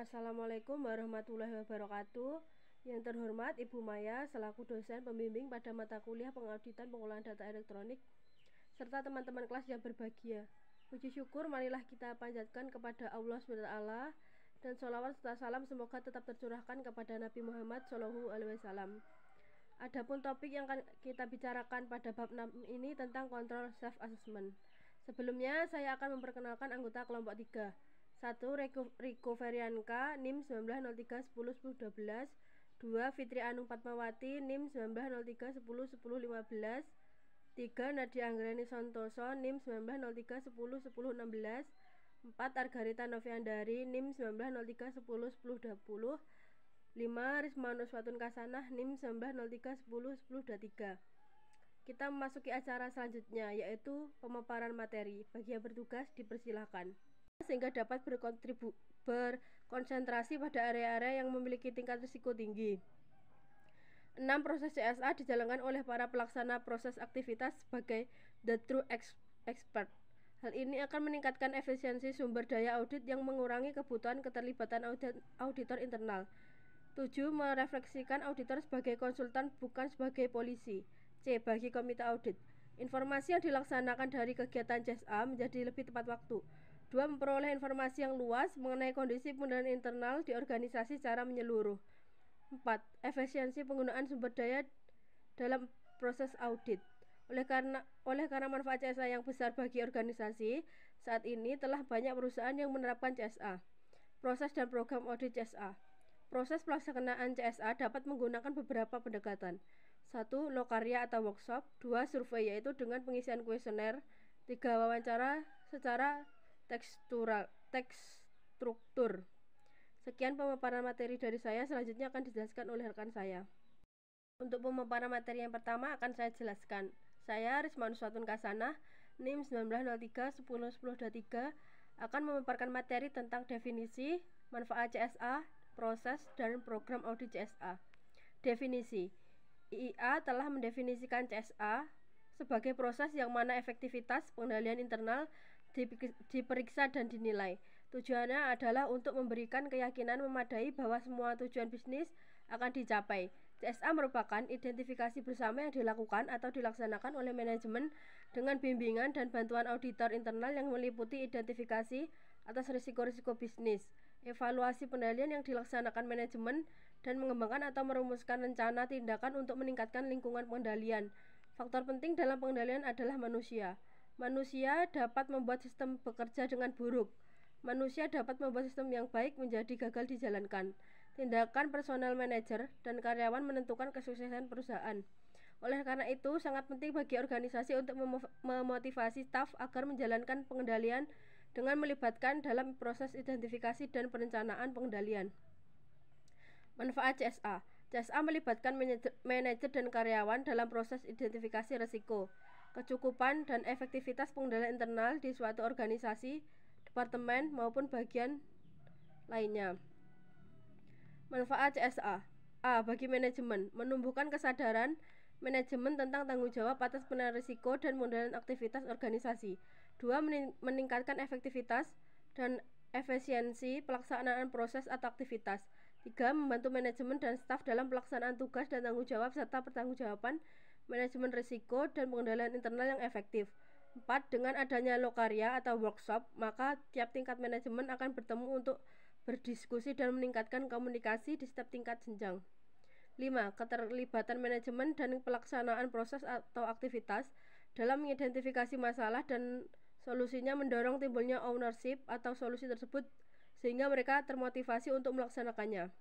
Assalamualaikum warahmatullahi wabarakatuh. Yang terhormat Ibu Maya selaku dosen pembimbing pada mata kuliah pengauditan pengolahan data elektronik serta teman-teman kelas yang berbahagia. Puji syukur marilah kita panjatkan kepada Allah SWT dan sholawat serta salam semoga tetap tercurahkan kepada Nabi Muhammad SAW. Adapun topik yang akan kita bicarakan pada bab 6 ini tentang kontrol self assessment. Sebelumnya saya akan memperkenalkan anggota kelompok 3. 1. Riko Ferianka NIM 1903101012. 2. Fitri Anung Fatmawati NIM 1903101015. 3. Nadia Anggreni Santoso NIM 1903101016. 4. Argarita Noviandari NIM 1903101020. 5. Risma Nuswatun Kasanah NIM 1903101023. Kita memasuki acara selanjutnya, yaitu pemaparan materi. Bagi yang bertugas dipersilahkan sehingga dapat berkonsentrasi pada area-area yang memiliki tingkat risiko tinggi. 6. Proses CSA dijalankan oleh para pelaksana proses aktivitas sebagai the true expert. Hal ini akan meningkatkan efisiensi sumber daya audit yang mengurangi kebutuhan keterlibatan auditor internal. 7. Merefleksikan auditor sebagai konsultan bukan sebagai polisi. C. Bagi komite audit, informasi yang dilaksanakan dari kegiatan CSA menjadi lebih tepat waktu. 2. Memperoleh informasi yang luas mengenai kondisi pengendalian internal di organisasi secara menyeluruh. 4. Efisiensi penggunaan sumber daya dalam proses audit. Oleh karena manfaat CSA yang besar bagi organisasi, saat ini telah banyak perusahaan yang menerapkan CSA. Proses dan program audit CSA. Proses pelaksanaan CSA dapat menggunakan beberapa pendekatan. 1. Lokarya atau workshop. 2. Survei, yaitu dengan pengisian kuesioner. 3. Wawancara secara struktur. Sekian pemaparan materi dari saya, selanjutnya akan dijelaskan oleh rekan saya. Untuk pemaparan materi yang pertama akan saya jelaskan. Saya Risma Nuswatun Kasanah NIM 1903101023 akan memaparkan materi tentang definisi, manfaat CSA, proses, dan program audit CSA. Definisi. IIA telah mendefinisikan CSA sebagai proses yang mana efektivitas pengendalian internal diperiksa dan dinilai. Tujuannya adalah untuk memberikan keyakinan memadai bahwa semua tujuan bisnis akan dicapai. CSA merupakan identifikasi bersama yang dilakukan atau dilaksanakan oleh manajemen dengan bimbingan dan bantuan auditor internal yang meliputi identifikasi atas risiko-risiko bisnis, evaluasi pengendalian yang dilaksanakan manajemen, dan mengembangkan atau merumuskan rencana tindakan untuk meningkatkan lingkungan pengendalian. Faktor penting dalam pengendalian adalah manusia. Manusia dapat membuat sistem bekerja dengan buruk. Manusia dapat membuat sistem yang baik menjadi gagal dijalankan. Tindakan personal manager dan karyawan menentukan kesuksesan perusahaan. Oleh karena itu, sangat penting bagi organisasi untuk memotivasi staf agar menjalankan pengendalian dengan melibatkan dalam proses identifikasi dan perencanaan pengendalian. Manfaat CSA. CSA melibatkan manajer dan karyawan dalam proses identifikasi risiko, kecukupan dan efektivitas pengendalian internal di suatu organisasi, departemen, maupun bagian lainnya. Manfaat CSA. A. Bagi manajemen, menumbuhkan kesadaran manajemen tentang tanggung jawab atas pengendalian risiko dan pengendalian aktivitas organisasi. 2. Meningkatkan efektivitas dan efisiensi pelaksanaan proses atau aktivitas. 3. Membantu manajemen dan staf dalam pelaksanaan tugas dan tanggung jawab serta pertanggungjawaban manajemen risiko dan pengendalian internal yang efektif. 4. Dengan adanya lokarya atau workshop, maka tiap tingkat manajemen akan bertemu untuk berdiskusi dan meningkatkan komunikasi di setiap tingkat jenjang. 5. Keterlibatan manajemen dan pelaksanaan proses atau aktivitas dalam mengidentifikasi masalah dan solusinya mendorong timbulnya ownership atau solusi tersebut sehingga mereka termotivasi untuk melaksanakannya.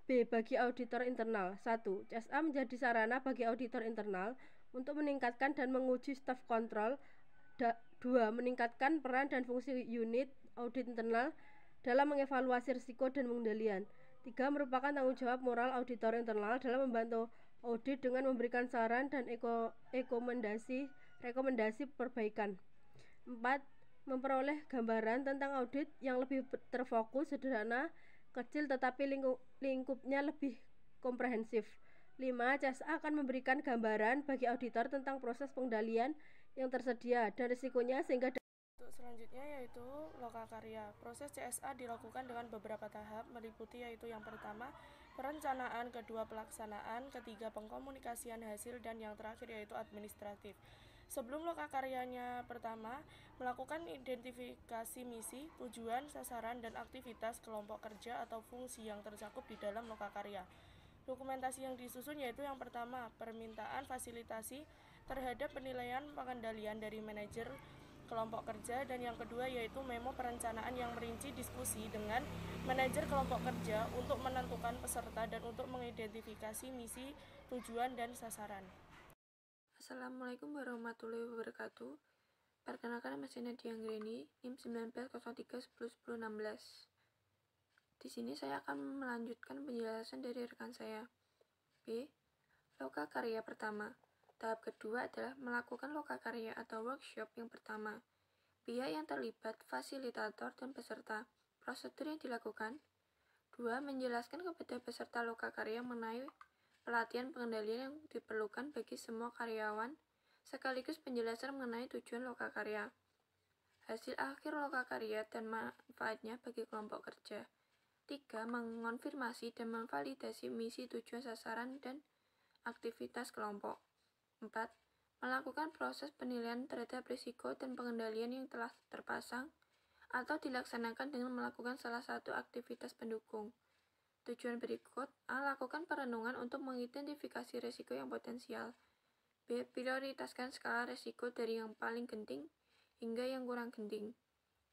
B. Bagi auditor internal. 1. CSA menjadi sarana bagi auditor internal untuk meningkatkan dan menguji staf kontrol. 2. Meningkatkan peran dan fungsi unit audit internal dalam mengevaluasi risiko dan pengendalian. 3. Merupakan tanggung jawab moral auditor internal dalam membantu audit dengan memberikan saran dan rekomendasi perbaikan. 4. Memperoleh gambaran tentang audit yang lebih terfokus, sederhana, kecil tetapi lingkupnya lebih komprehensif. 5. CSA akan memberikan gambaran bagi auditor tentang proses pengendalian yang tersedia dan risikonya sehingga Selanjutnya yaitu lokakarya. Proses CSA dilakukan dengan beberapa tahap, meliputi yaitu yang pertama, perencanaan, kedua pelaksanaan, ketiga pengkomunikasian hasil, dan yang terakhir yaitu administratif. Sebelum lokakaryanya pertama, melakukan identifikasi misi, tujuan, sasaran, dan aktivitas kelompok kerja atau fungsi yang tercakup di dalam lokakarya. Dokumentasi yang disusun yaitu yang pertama, permintaan fasilitasi terhadap penilaian pengendalian dari manajer kelompok kerja, dan yang kedua yaitu memo perencanaan yang merinci diskusi dengan manajer kelompok kerja untuk menentukan peserta dan untuk mengidentifikasi misi, tujuan, dan sasaran. Assalamualaikum warahmatullahi wabarakatuh. Perkenalkan, nama saya Nadia Anggreni, NIM 1903101016. Di sini saya akan melanjutkan penjelasan dari rekan saya. B. Lokakarya pertama. Tahap kedua adalah melakukan lokakarya atau workshop yang pertama. Pihak yang terlibat, fasilitator, dan peserta. Prosedur yang dilakukan. 2. Menjelaskan kepada peserta lokakarya mengenai pelatihan pengendalian yang diperlukan bagi semua karyawan, sekaligus penjelasan mengenai tujuan lokakarya, hasil akhir lokakarya dan manfaatnya bagi kelompok kerja. 3. Mengonfirmasi dan memvalidasi misi, tujuan, sasaran, dan aktivitas kelompok. 4. Melakukan proses penilaian terhadap risiko dan pengendalian yang telah terpasang atau dilaksanakan dengan melakukan salah satu aktivitas pendukung. Tujuan berikut: A. Lakukan perenungan untuk mengidentifikasi risiko yang potensial. B. Prioritaskan skala risiko dari yang paling genting hingga yang kurang genting.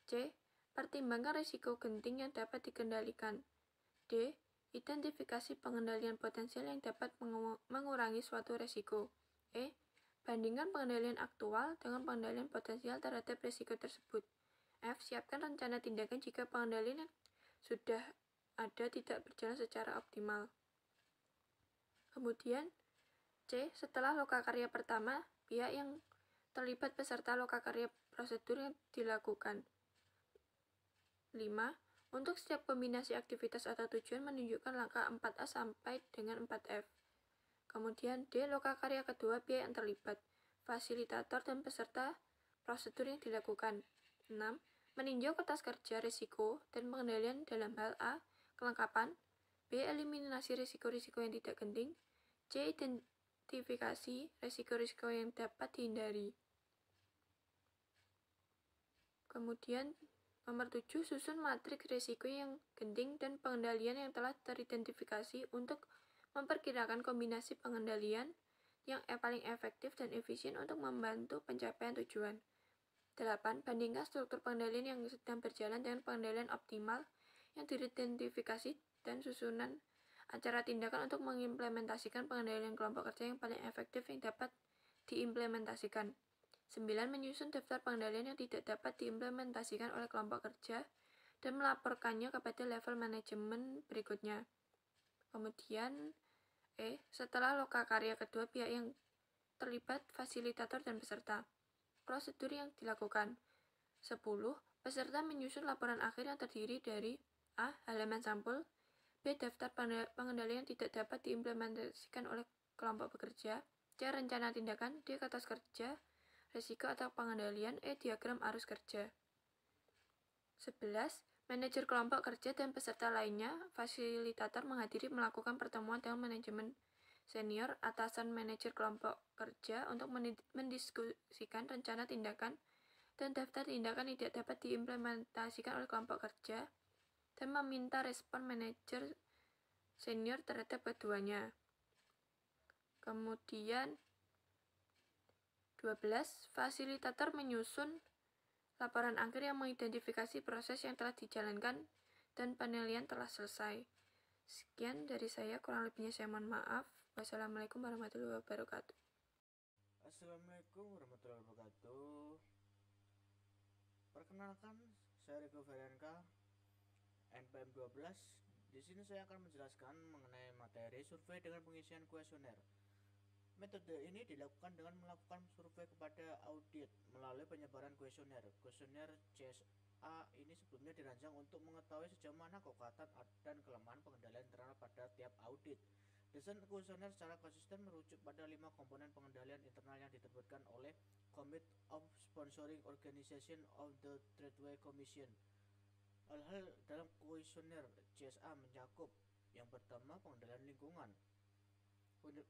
C. Pertimbangkan risiko genting yang dapat dikendalikan. D. Identifikasi pengendalian potensial yang dapat mengurangi suatu risiko. E. Bandingkan pengendalian aktual dengan pengendalian potensial terhadap risiko tersebut. F. Siapkan rencana tindakan jika pengendalian yang sudah ada tidak berjalan secara optimal. Kemudian C. Setelah lokakarya pertama, pihak yang terlibat beserta lokakarya prosedur yang dilakukan. 5. Untuk setiap kombinasi aktivitas atau tujuan menunjukkan langkah 4A sampai dengan 4F. Kemudian D. Lokakarya kedua, pihak yang terlibat, fasilitator, dan peserta prosedur yang dilakukan. 6. Meninjau kertas kerja risiko dan pengendalian dalam hal A. Kelengkapan, B. Eliminasi risiko-risiko yang tidak genting, C. Identifikasi risiko-risiko yang dapat dihindari. Kemudian nomor 7, susun matriks risiko yang genting dan pengendalian yang telah teridentifikasi untuk memperkirakan kombinasi pengendalian yang paling efektif dan efisien untuk membantu pencapaian tujuan. 8. Bandingkan struktur pengendalian yang sedang berjalan dengan pengendalian optimal yang diidentifikasi dan susunan acara tindakan untuk mengimplementasikan pengendalian kelompok kerja yang paling efektif yang dapat diimplementasikan. 9. Menyusun daftar pengendalian yang tidak dapat diimplementasikan oleh kelompok kerja dan melaporkannya kepada level manajemen berikutnya. Kemudian E. Setelah lokakarya kedua, pihak yang terlibat, fasilitator, dan peserta. Prosedur yang dilakukan. 10. Peserta menyusun laporan akhir yang terdiri dari A. Halaman sampul, B. Daftar pengendalian yang tidak dapat diimplementasikan oleh kelompok bekerja, C. Rencana tindakan, D. Kertas kerja risiko atau pengendalian, E. Diagram arus kerja. 11. Manajer kelompok kerja dan peserta lainnya, fasilitator menghadiri melakukan pertemuan dengan manajemen senior, atasan manajer kelompok kerja untuk mendiskusikan rencana tindakan dan daftar tindakan yang tidak dapat diimplementasikan oleh kelompok kerja dan meminta respon manajer senior terhadap keduanya. Kemudian 12. Fasilitator menyusun laporan akhir yang mengidentifikasi proses yang telah dijalankan dan penilaian telah selesai. Sekian dari saya, kurang lebihnya saya mohon maaf. Wassalamualaikum warahmatullahi wabarakatuh. Assalamualaikum warahmatullahi wabarakatuh. Perkenalkan, saya Riko Varianka, NPM 12. Di sini saya akan menjelaskan mengenai materi survei dengan pengisian kuesioner. Metode ini dilakukan dengan melakukan survei kepada audit melalui penyebaran kuesioner. Kuesioner CSA ini sebelumnya dirancang untuk mengetahui sejauh mana kekuatan dan kelemahan pengendalian internal pada tiap audit Desain kuesioner secara konsisten merujuk pada 5 komponen pengendalian internal yang diterbitkan oleh Committee of Sponsoring Organization of the Tradeway Commission. Hal-hal dalam kuesioner CSA mencakup yang pertama pengendalian lingkungan.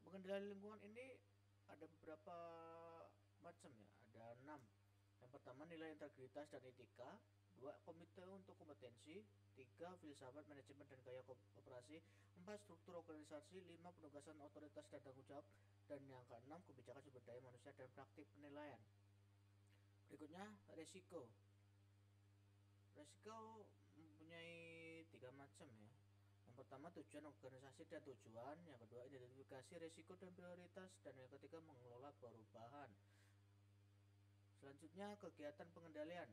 Pengendalian lingkungan ini ada beberapa macam ya, ada 6. Yang pertama nilai integritas dan etika, 2 komite untuk kompetensi, 3 filsafat manajemen dan gaya operasi, 4 struktur organisasi, 5 penugasan otoritas dan tanggung jawab, dan yang ke-6 kebijakan sumber daya manusia dan praktik penilaian. Berikutnya resiko. Resiko mempunyai 3 macam ya. Yang pertama tujuan organisasi dan tujuan, yang kedua identifikasi risiko dan prioritas, dan yang ketiga mengelola perubahan. Selanjutnya kegiatan pengendalian.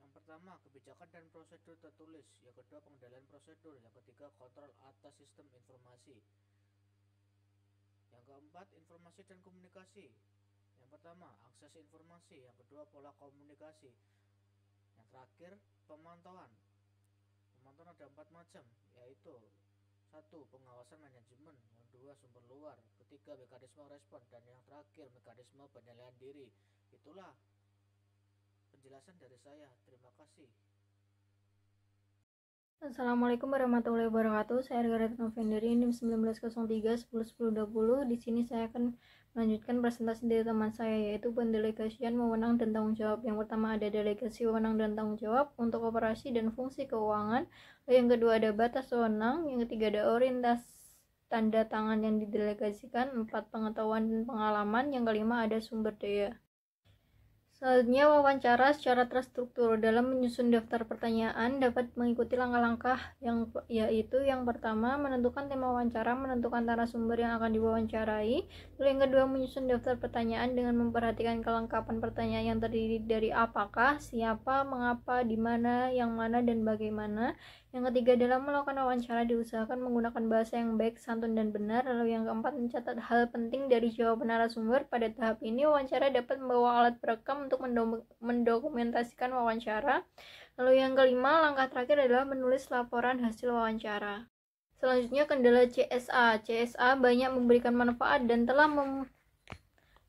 Yang pertama kebijakan dan prosedur tertulis, yang kedua pengendalian prosedur, yang ketiga kontrol atas sistem informasi, yang keempat informasi dan komunikasi. Yang pertama akses informasi, yang kedua pola komunikasi, yang terakhir pemantauan. Pemantauan ada 4 macam, yaitu 1. Pengawasan manajemen, yang 2. Sumber luar, ketiga mekanisme respon, dan yang terakhir mekanisme penilaian diri. Itulah penjelasan dari saya. Terima kasih. Assalamualaikum warahmatullahi wabarakatuh. Saya Argaret Novendari, NIM 1903-10-10-20. Di sini saya akan melanjutkan presentasi dari teman saya, yaitu pendelegasian wewenang dan tanggung jawab. Yang pertama ada delegasi wewenang dan tanggung jawab untuk operasi dan fungsi keuangan. Yang kedua ada batas wewenang. Yang ketiga ada orientasi tanda tangan yang didelegasikan. 4 pengetahuan dan pengalaman. Yang kelima ada sumber daya. Selanjutnya, wawancara secara terstruktur. Dalam menyusun daftar pertanyaan dapat mengikuti langkah-langkah yaitu yang pertama menentukan tema wawancara, menentukan narasumber yang akan diwawancarai. Lalu yang kedua menyusun daftar pertanyaan dengan memperhatikan kelengkapan pertanyaan yang terdiri dari apakah, siapa, mengapa, di mana, yang mana, dan bagaimana. Yang ketiga, dalam melakukan wawancara diusahakan menggunakan bahasa yang baik, santun, dan benar. Lalu yang keempat, mencatat hal penting dari jawaban narasumber. Pada tahap ini, wawancara dapat membawa alat perekam untuk mendokumentasikan wawancara. Lalu yang kelima, langkah terakhir adalah menulis laporan hasil wawancara. Selanjutnya, kendala CSA. CSA banyak memberikan manfaat dan telah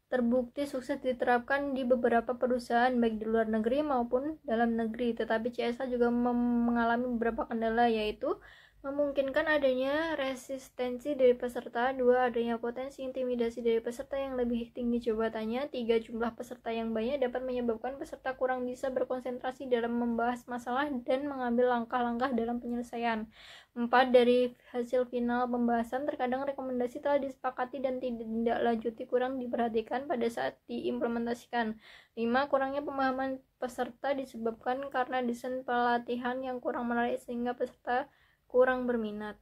terbukti sukses diterapkan di beberapa perusahaan baik di luar negeri maupun dalam negeri. Tetapi CSA juga mengalami beberapa kendala, yaitu memungkinkan adanya resistensi dari peserta, 2 adanya potensi intimidasi dari peserta yang lebih tinggi jabatannya, 3 jumlah peserta yang banyak dapat menyebabkan peserta kurang bisa berkonsentrasi dalam membahas masalah dan mengambil langkah-langkah dalam penyelesaian. 4 dari hasil final pembahasan terkadang rekomendasi telah disepakati dan tidak lanjuti kurang diperhatikan pada saat diimplementasikan. 5 kurangnya pemahaman peserta disebabkan karena desain pelatihan yang kurang menarik sehingga peserta kurang berminat.